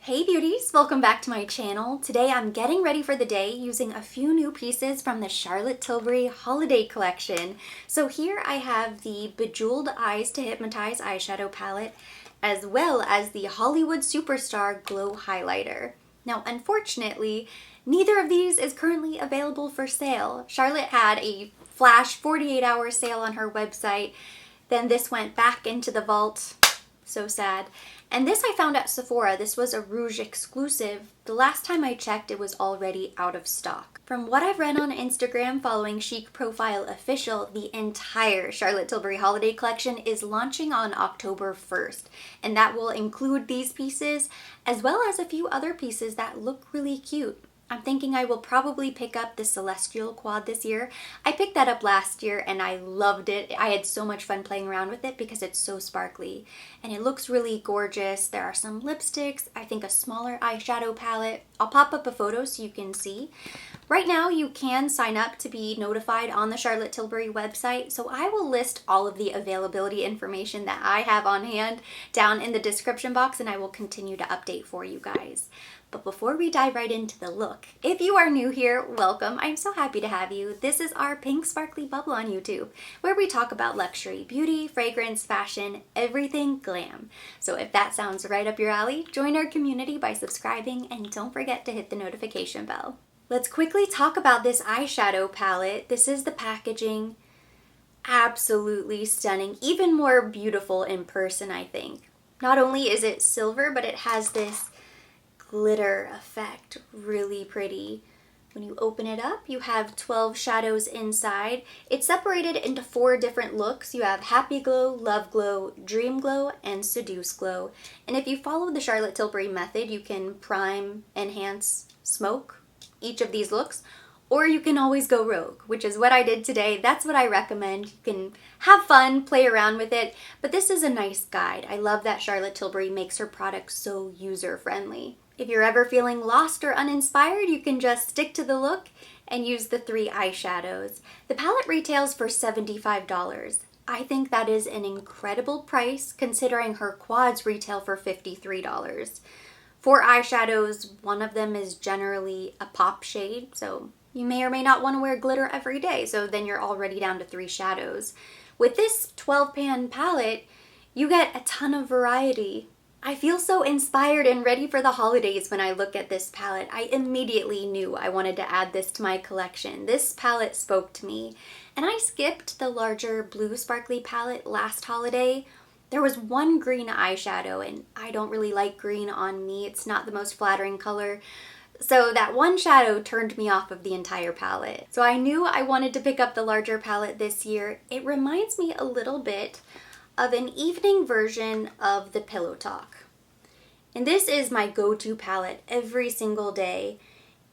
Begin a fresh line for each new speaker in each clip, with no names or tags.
Hey beauties, welcome back to my channel. Today I'm getting ready for the day using a few new pieces from the Charlotte Tilbury holiday collection. So here I have the Bejewelled Eyes to Hypnotize eyeshadow palette, as well as the Hollywood Superstar Glow Highlighter. Now unfortunately, neither of these is currently available for sale. Charlotte had a flash 48-hour sale on her website, then this went back into the vault. So sad. And this I found at Sephora. This was a Rouge exclusive. The last time I checked, it was already out of stock. From what I've read on Instagram following Chic Profile Official, the entire Charlotte Tilbury holiday collection is launching on October 1st. And that will include these pieces, as well as a few other pieces that look really cute. I'm thinking I will probably pick up the Celestial quad this year. I picked that up last year and I loved it. I had so much fun playing around with it because it's so sparkly and it looks really gorgeous. There are some lipsticks, I think a smaller eyeshadow palette. I'll pop up a photo so you can see. Right now you can sign up to be notified on the Charlotte Tilbury website, so I will list all of the availability information that I have on hand down in the description box, and I will continue to update for you guys. But before we dive right into the look, if you are new here, welcome. I'm so happy to have you. This is our Pink Sparkly Bubble on YouTube, where we talk about luxury, beauty, fragrance, fashion, everything glam. So if that sounds right up your alley, join our community by subscribing and don't forget to hit the notification bell. Let's quickly talk about this eyeshadow palette. This is the packaging. Absolutely stunning. Even more beautiful in person, I think. Not only is it silver, but it has this glitter effect. Really pretty. When you open it up, you have 12 shadows inside. It's separated into 4 different looks. You have Happy Glow, Love Glow, Dream Glow, and Seduce Glow. And if you follow the Charlotte Tilbury method, you can prime, enhance, smoke each of these looks, or you can always go rogue, which is what I did today. That's what I recommend. You can have fun, play around with it, but this is a nice guide. I love that Charlotte Tilbury makes her products so user-friendly. If you're ever feeling lost or uninspired, you can just stick to the look and use the 3 eyeshadows. The palette retails for $75. I think that is an incredible price considering her quads retail for $53. 4 eyeshadows, one of them is generally a pop shade, so you may or may not want to wear glitter every day, so then you're already down to 3 shadows. With this 12-pan palette, you get a ton of variety. I feel so inspired and ready for the holidays when I look at this palette. I immediately knew I wanted to add this to my collection. This palette spoke to me, and I skipped the larger blue sparkly palette last holiday. There was one green eyeshadow, and I don't really like green on me. It's not the most flattering color. So that one shadow turned me off of the entire palette. So I knew I wanted to pick up the larger palette this year. It reminds me a little bit of an evening version of the Pillow Talk. And this is my go-to palette every single day.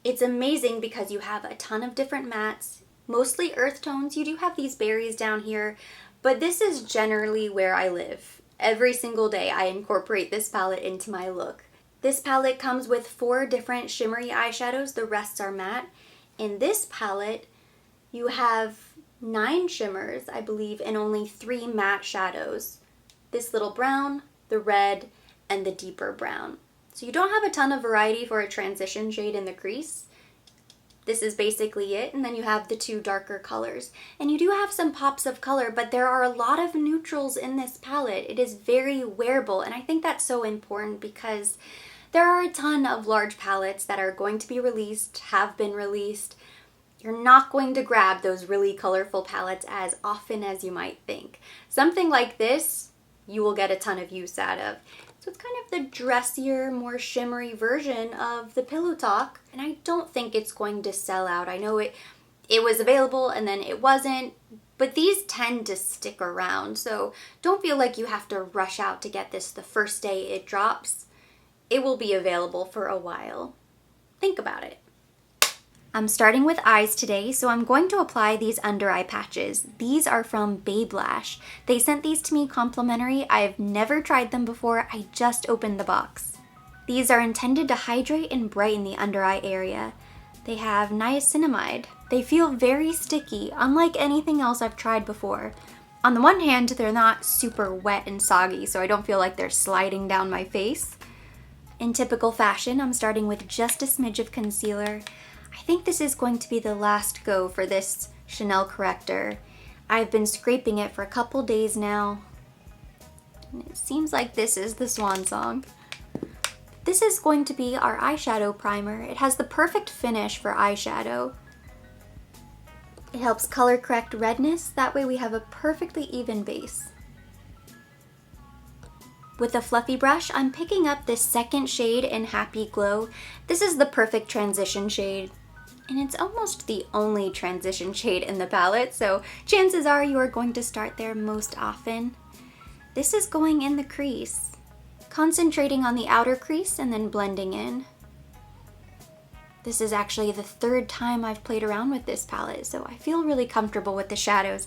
It's amazing because you have a ton of different mattes, mostly earth tones. You do have these berries down here, but this is generally where I live. Every single day I incorporate this palette into my look. This palette comes with 4 different shimmery eyeshadows, the rest are matte. In this palette, you have 9 shimmers, I believe, and only 3 matte shadows. This little brown, the red, and the deeper brown. So you don't have a ton of variety for a transition shade in the crease. This is basically it, and then you have the 2 darker colors. And you do have some pops of color, but there are a lot of neutrals in this palette. It is very wearable, and I think that's so important because there are a ton of large palettes that are going to be released, have been released. You're not going to grab those really colorful palettes as often as you might think. Something like this, you will get a ton of use out of. So it's kind of the dressier, more shimmery version of the Pillow Talk, and I don't think it's going to sell out. I know it was available and then it wasn't, but these tend to stick around, so don't feel like you have to rush out to get this the first day it drops. It will be available for a while. Think about it. I'm starting with eyes today, so I'm going to apply these under eye patches. These are from Babe Lash. They sent these to me complimentary. I've never tried them before. I just opened the box. These are intended to hydrate and brighten the under eye area. They have niacinamide. They feel very sticky, unlike anything else I've tried before. On the one hand, they're not super wet and soggy, so I don't feel like they're sliding down my face. In typical fashion, I'm starting with just a smidge of concealer. I think this is going to be the last go for this Chanel corrector. I've been scraping it for a couple days now, and it seems like this is the swan song. This is going to be our eyeshadow primer. It has the perfect finish for eyeshadow. It helps color correct redness, that way we have a perfectly even base. With a fluffy brush, I'm picking up this second shade in Happy Glow. This is the perfect transition shade, and it's almost the only transition shade in the palette, so chances are you are going to start there most often. This is going in the crease, concentrating on the outer crease and then blending in. This is actually the third time I've played around with this palette, so I feel really comfortable with the shadows.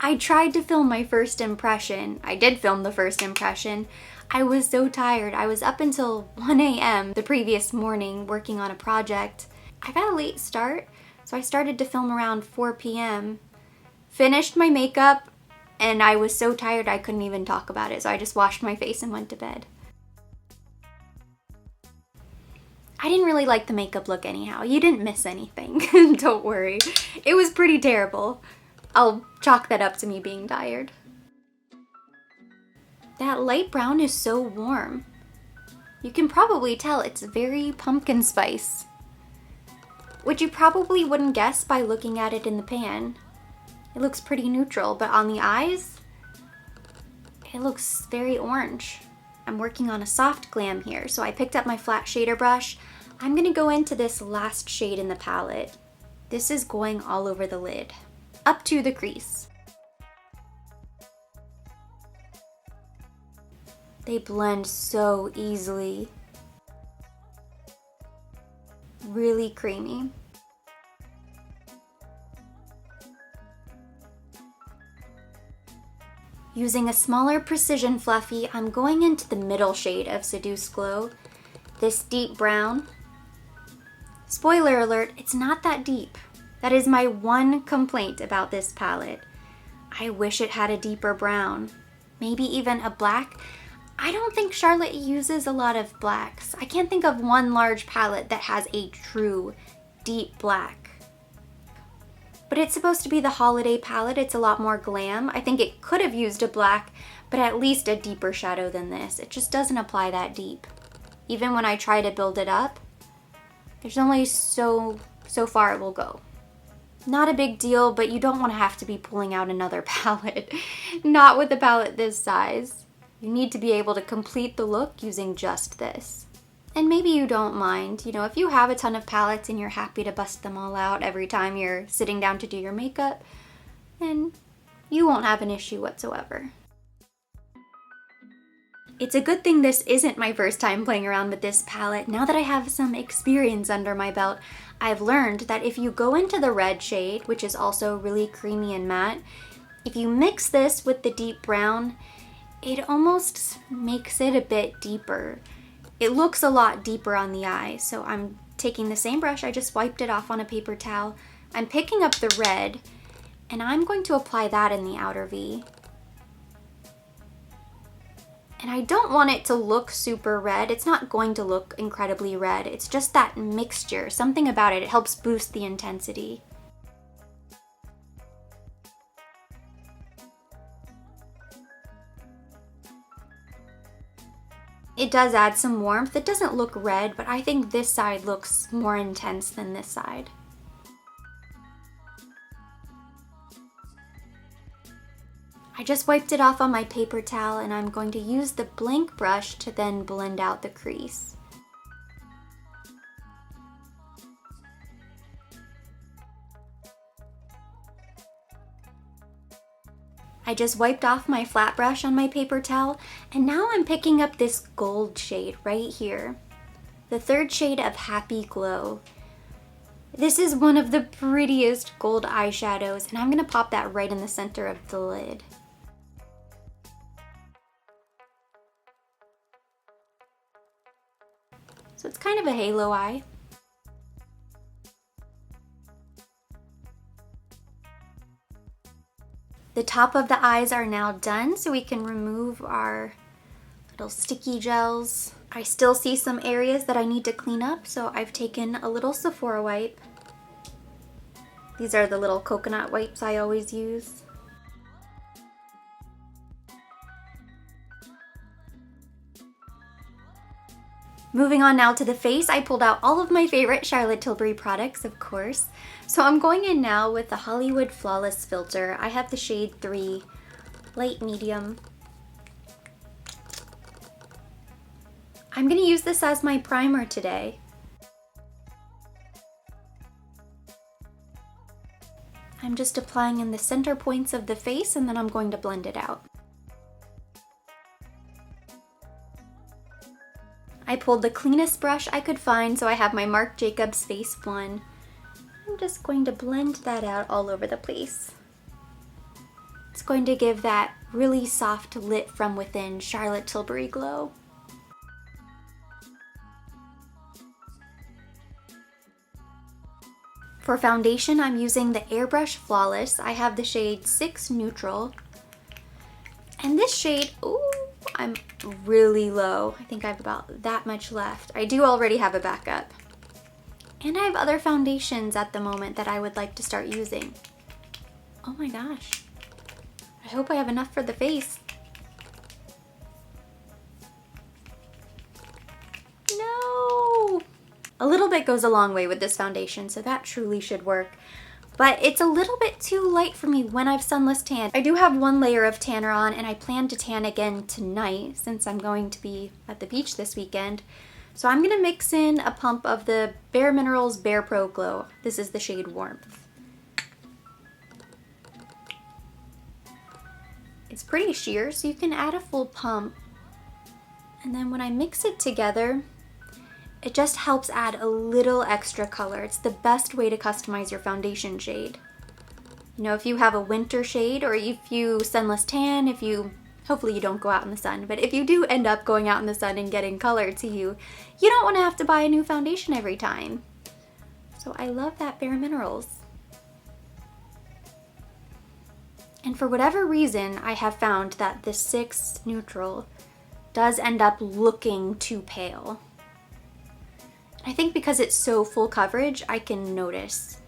I tried to film my first impression. I did film the first impression. I was so tired. I was up until 1 a.m. the previous morning working on a project. I got a late start, so I started to film around 4 p.m. Finished my makeup, and I was so tired I couldn't even talk about it, so I just washed my face and went to bed. I didn't really like the makeup look anyhow. You didn't miss anything, don't worry. It was pretty terrible. I'll chalk that up to me being tired. That light brown is so warm. You can probably tell it's very pumpkin spice, which you probably wouldn't guess by looking at it in the pan. It looks pretty neutral, but on the eyes, it looks very orange. I'm working on a soft glam here, so I picked up my flat shader brush. I'm gonna go into this last shade in the palette. This is going all over the lid, up to the crease. They blend so easily. Really creamy. Using a smaller precision fluffy, I'm going into the middle shade of Seduce Glow, this deep brown. Spoiler alert, it's not that deep. That is my one complaint about this palette. I wish it had a deeper brown, maybe even a black. I don't think Charlotte uses a lot of blacks. I can't think of one large palette that has a true deep black. But it's supposed to be the holiday palette. It's a lot more glam. I think it could have used a black, but at least a deeper shadow than this. It just doesn't apply that deep. Even when I try to build it up, there's only so far it will go. Not a big deal, but you don't want to have to be pulling out another palette. Not with a palette this size. You need to be able to complete the look using just this. And maybe you don't mind, you know, if you have a ton of palettes and you're happy to bust them all out every time you're sitting down to do your makeup, then you won't have an issue whatsoever. It's a good thing this isn't my first time playing around with this palette. Now that I have some experience under my belt, I've learned that if you go into the red shade, which is also really creamy and matte, if you mix this with the deep brown, it almost makes it a bit deeper. It looks a lot deeper on the eye, so I'm taking the same brush, I just wiped it off on a paper towel. I'm picking up the red, and I'm going to apply that in the outer V. And I don't want it to look super red. It's not going to look incredibly red. It's just that mixture, something about it. It helps boost the intensity. It does add some warmth. It doesn't look red, but I think this side looks more intense than this side. I just wiped it off on my paper towel, and I'm going to use the blank brush to then blend out the crease. I just wiped off my flat brush on my paper towel, and now I'm picking up this gold shade right here. The third shade of Happy Glow. This is one of the prettiest gold eyeshadows, and I'm gonna pop that right in the center of the lid. So it's kind of a halo eye. The top of the eyes are now done, so we can remove our little sticky gels. I still see some areas that I need to clean up, so I've taken a little Sephora wipe. These are the little coconut wipes I always use. Moving on now to the face, I pulled out all of my favorite Charlotte Tilbury products, of course. So I'm going in now with the Hollywood Flawless Filter. I have the shade 3, light medium. I'm going to use this as my primer today. I'm just applying in the center points of the face and then I'm going to blend it out. I pulled the cleanest brush I could find, so I have my Marc Jacobs Face 1. I'm just going to blend that out all over the place. It's going to give that really soft lit from within Charlotte Tilbury glow. For foundation, I'm using the Airbrush Flawless. I have the shade 6 Neutral. And this shade, ooh, I'm really low. I think I have about that much left. I do already have a backup. And I have other foundations at the moment that I would like to start using. Oh my gosh. I hope I have enough for the face. No! A little bit goes a long way with this foundation, so that truly should work. But it's a little bit too light for me when I've sunless tanned. I do have one layer of tanner on and I plan to tan again tonight since I'm going to be at the beach this weekend. So I'm gonna mix in a pump of the Bare Minerals Bare Pro Glow. This is the shade Warmth. It's pretty sheer, so you can add a full pump. And then when I mix it together, it just helps add a little extra color. It's the best way to customize your foundation shade. You know, if you have a winter shade or if you sunless tan, hopefully you don't go out in the sun, but if you do end up going out in the sun and getting color to you, you don't want to have to buy a new foundation every time. So I love that Bare Minerals. And for whatever reason, I have found that the 6 Neutral does end up looking too pale. I think because it's so full coverage, I can notice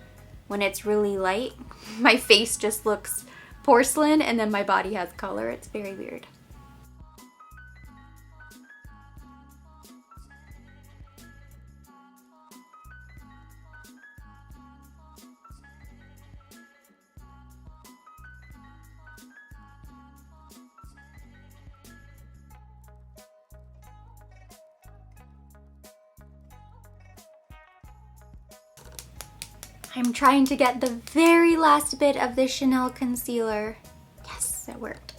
when it's really light, my face just looks porcelain and then my body has color. It's very weird. I'm trying to get the very last bit of the Chanel concealer. Yes, it worked.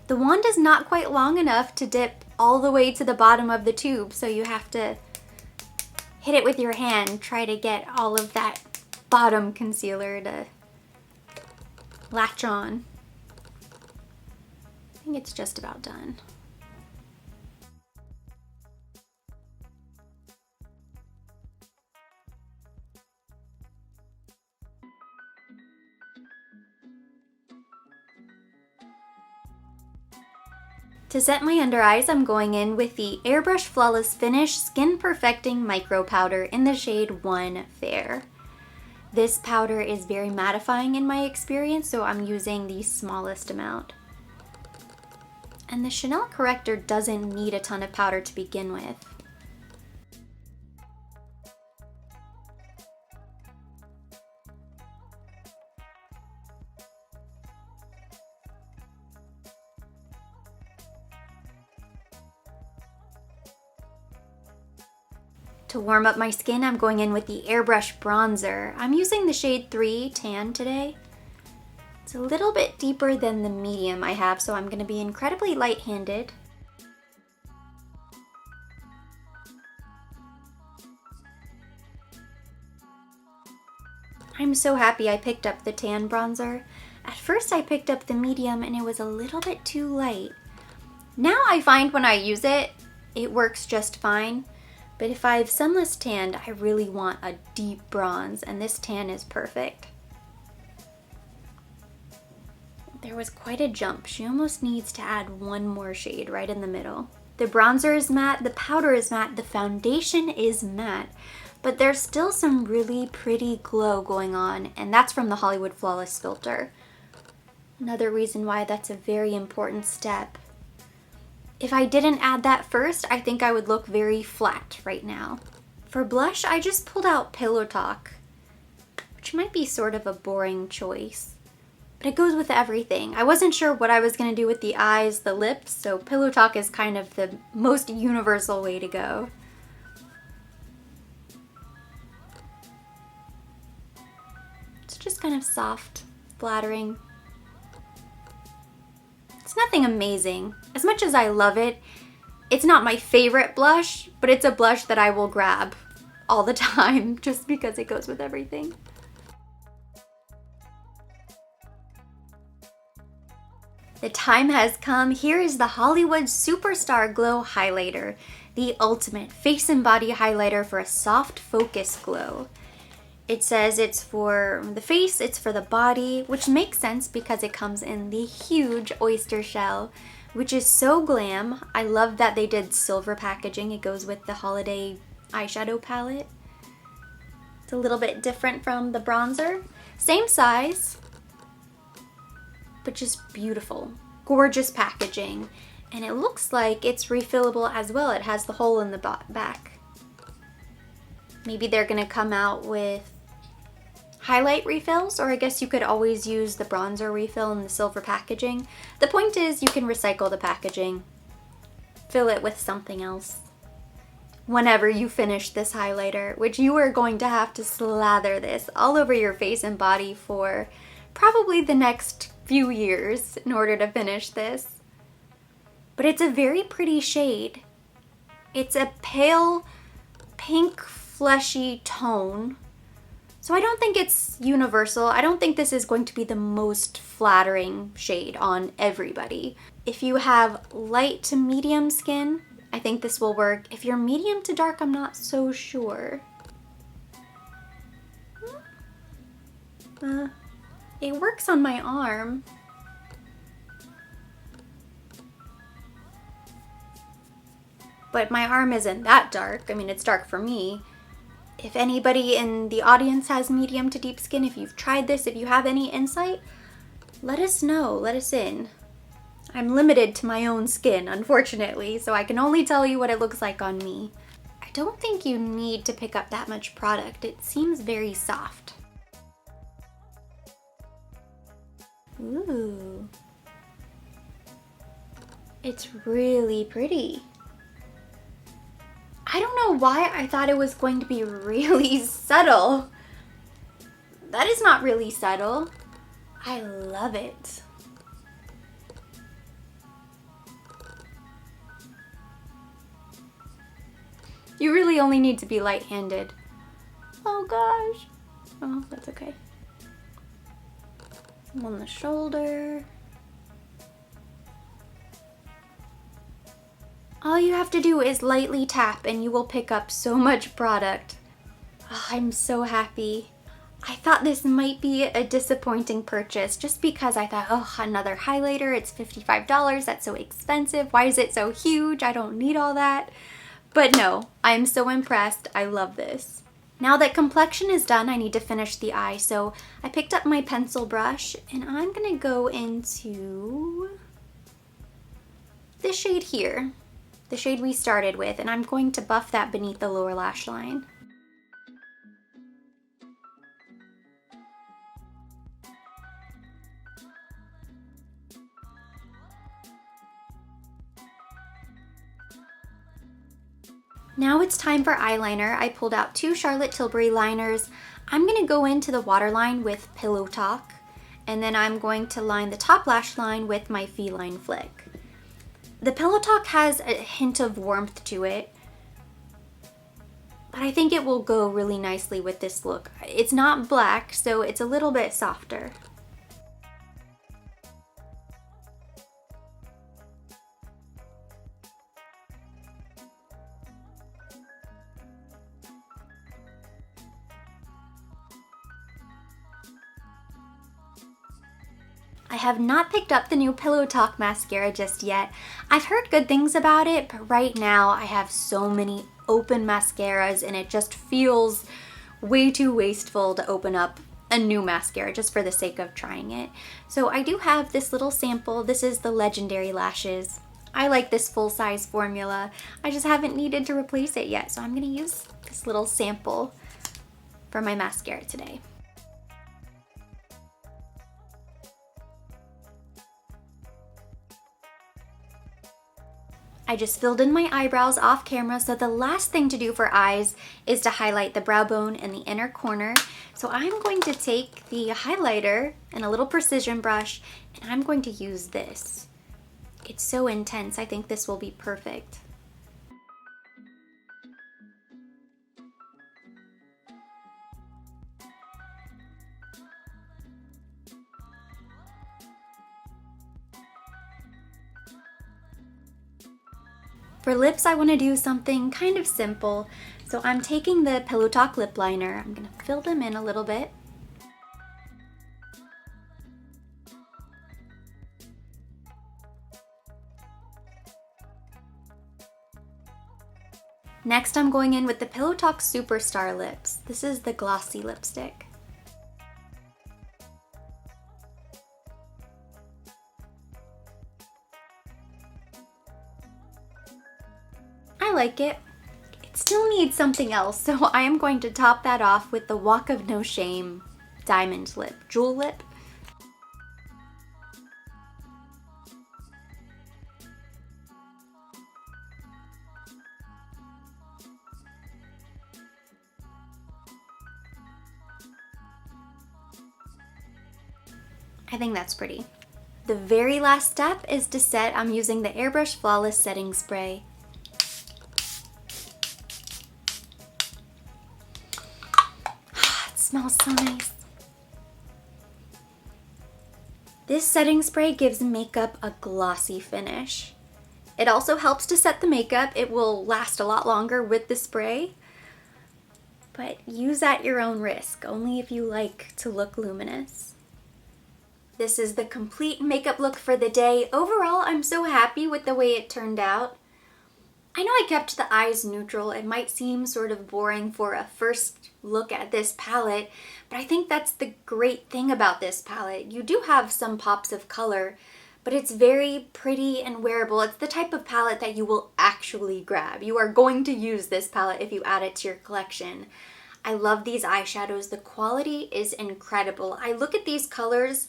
The wand is not quite long enough to dip all the way to the bottom of the tube, so you have to hit it with your hand, try to get all of that bottom concealer to latch on. I think it's just about done. To set my under eyes, I'm going in with the Airbrush Flawless Finish Skin Perfecting Micro Powder in the shade 1 Fair. This powder is very mattifying in my experience, so I'm using the smallest amount. And the Chanel corrector doesn't need a ton of powder to begin with. To warm up my skin, I'm going in with the Airbrush Bronzer. I'm using the shade 3 Tan today. It's a little bit deeper than the medium I have, so I'm going to be incredibly light-handed. I'm so happy I picked up the tan bronzer. At first I picked up the medium and it was a little bit too light. Now I find when I use it, it works just fine. But if I've sunless tanned, I really want a deep bronze, and this tan is perfect. There was quite a jump. She almost needs to add one more shade right in the middle. The bronzer is matte, the powder is matte, the foundation is matte, but there's still some really pretty glow going on, and that's from the Hollywood Flawless filter. Another reason why that's a very important step. If I didn't add that first, I think I would look very flat right now. For blush, I just pulled out Pillow Talk, which might be sort of a boring choice. But it goes with everything. I wasn't sure what I was going to do with the eyes, the lips, so Pillow Talk is kind of the most universal way to go. It's just kind of soft, flattering. It's nothing amazing. As much as I love it, it's not my favorite blush, but it's a blush that I will grab all the time just because it goes with everything. The time has come. Here is the Hollywood Superstar Glow Highlighter, the ultimate face and body highlighter for a soft focus glow. It says it's for the face, it's for the body, which makes sense because it comes in the huge oyster shell, which is so glam. I love that they did silver packaging. It goes with the holiday eyeshadow palette. It's a little bit different from the bronzer. Same size, but just beautiful, gorgeous packaging. And it looks like it's refillable as well. It has the hole in the back. Maybe they're gonna come out with highlight refills, or I guess you could always use the bronzer refill in the silver packaging. The point is you can recycle the packaging, fill it with something else whenever you finish this highlighter, which you are going to have to slather this all over your face and body for probably the next few years in order to finish this. But it's a very pretty shade. It's a pale pink fleshy tone. So I don't think it's universal. I don't think this is going to be the most flattering shade on everybody. If you have light to medium skin, I think this will work. If you're medium to dark, I'm not so sure. It works on my arm. But my arm isn't that dark. I mean, it's dark for me. If anybody in the audience has medium to deep skin, if you've tried this, if you have any insight, let us know, let us in. I'm limited to my own skin, unfortunately, so I can only tell you what it looks like on me. I don't think you need to pick up that much product. It seems very soft. Ooh. It's really pretty. I don't know why I thought it was going to be really subtle. That is not really subtle. I love it. You really only need to be light-handed. Oh gosh. Oh, that's okay. On the shoulder. All you have to do is lightly tap and you will pick up so much product. Oh, I'm so happy. I thought this might be a disappointing purchase just because I thought, oh, another highlighter, it's $55, that's so expensive. Why is it so huge? I don't need all that. But no, I'm so impressed. I love this. Now that complexion is done, I need to finish the eye. So I picked up my pencil brush and I'm gonna go into this shade here. The shade we started with, and I'm going to buff that beneath the lower lash line. Now it's time for eyeliner. I pulled out 2 Charlotte Tilbury liners. I'm gonna go into the waterline with Pillow Talk, and then I'm going to line the top lash line with my Feline Flick. The Pillow Talk has a hint of warmth to it, but I think it will go really nicely with this look. It's not black, so it's a little bit softer. I have not picked up the new Pillow Talk mascara just yet. I've heard good things about it, but right now I have so many open mascaras and it just feels way too wasteful to open up a new mascara just for the sake of trying it. So I do have this little sample. This is the Legendary Lashes. I like this full-size formula. I just haven't needed to replace it yet, so I'm gonna use this little sample for my mascara today. I just filled in my eyebrows off camera, so the last thing to do for eyes is to highlight the brow bone in the inner corner. So I'm going to take the highlighter and a little precision brush, and I'm going to use this. It's so intense, I think this will be perfect. For lips, I want to do something kind of simple. So I'm taking the Pillow Talk lip liner. I'm going to fill them in a little bit. Next, I'm going in with the Pillow Talk Superstar Lips. This is the glossy lipstick. I like it. It still needs something else, so I am going to top that off with the Walk of No Shame Diamond Lip, Jewel Lip. I think that's pretty. The very last step is to set. I'm using the Airbrush Flawless Setting Spray. It smells so nice. This setting spray gives makeup a glossy finish. It also helps to set the makeup. It will last a lot longer with the spray, but use at your own risk, only if you like to look luminous. This is the complete makeup look for the day. Overall, I'm so happy with the way it turned out. I know I kept the eyes neutral. It might seem sort of boring for a first look at this palette, but I think that's the great thing about this palette. You do have some pops of color, but it's very pretty and wearable. It's the type of palette that you will actually grab. You are going to use this palette if you add it to your collection. I love these eyeshadows. The quality is incredible. I look at these colors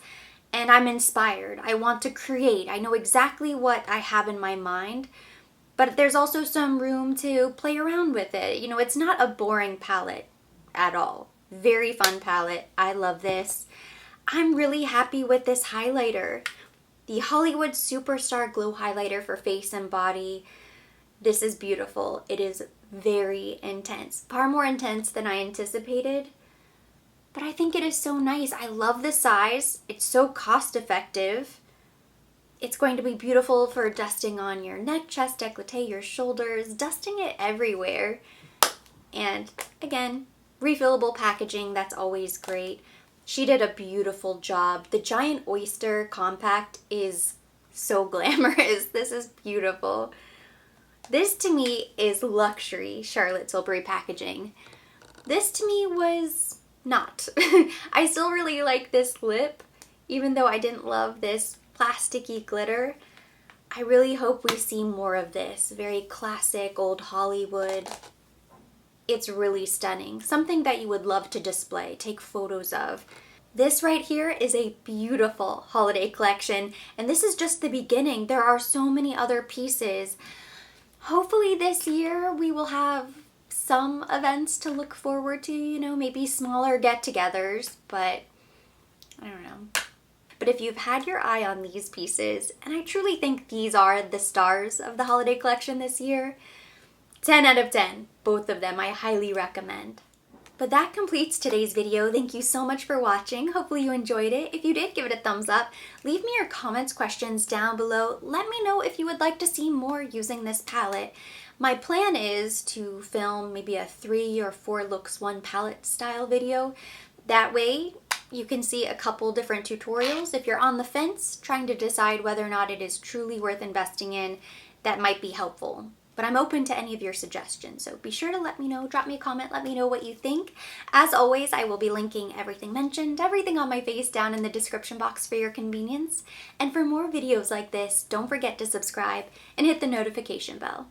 and I'm inspired. I want to create. I know exactly what I have in my mind, but there's also some room to play around with it. You know, it's not a boring palette at all. Very fun palette. I love this. I'm really happy with this highlighter. The Hollywood Superstar Glow Highlighter for face and body. This is beautiful. It is very intense. Far more intense than I anticipated. But I think it is so nice. I love the size. It's so cost effective. It's going to be beautiful for dusting on your neck, chest, décolleté, your shoulders, dusting it everywhere. And again, refillable packaging, that's always great. She did a beautiful job. The Giant Oyster Compact is so glamorous. This is beautiful. This to me is luxury Charlotte Tilbury packaging. This to me was not. I still really like this lip, even though I didn't love this plasticky glitter. I really hope we see more of this. Very classic old Hollywood. It's really stunning. Something that you would love to display, take photos of. This right here is a beautiful holiday collection, and this is just the beginning. There are so many other pieces. Hopefully this year we will have some events to look forward to, you know, maybe smaller get-togethers, but I don't know. But if you've had your eye on these pieces, and I truly think these are the stars of the holiday collection this year, 10 out of 10, both of them I highly recommend. But that completes today's video. Thank you so much for watching. Hopefully you enjoyed it. If you did, give it a thumbs up. Leave me your comments, questions down below. Let me know if you would like to see more using this palette. My plan is to film maybe a 3 or 4 looks, 1 palette style video. That way you can see a couple different tutorials. If you're on the fence trying to decide whether or not it is truly worth investing in, that might be helpful. But I'm open to any of your suggestions, so be sure to let me know, drop me a comment, let me know what you think. As always, I will be linking everything mentioned, everything on my face down in the description box for your convenience. And for more videos like this, don't forget to subscribe and hit the notification bell.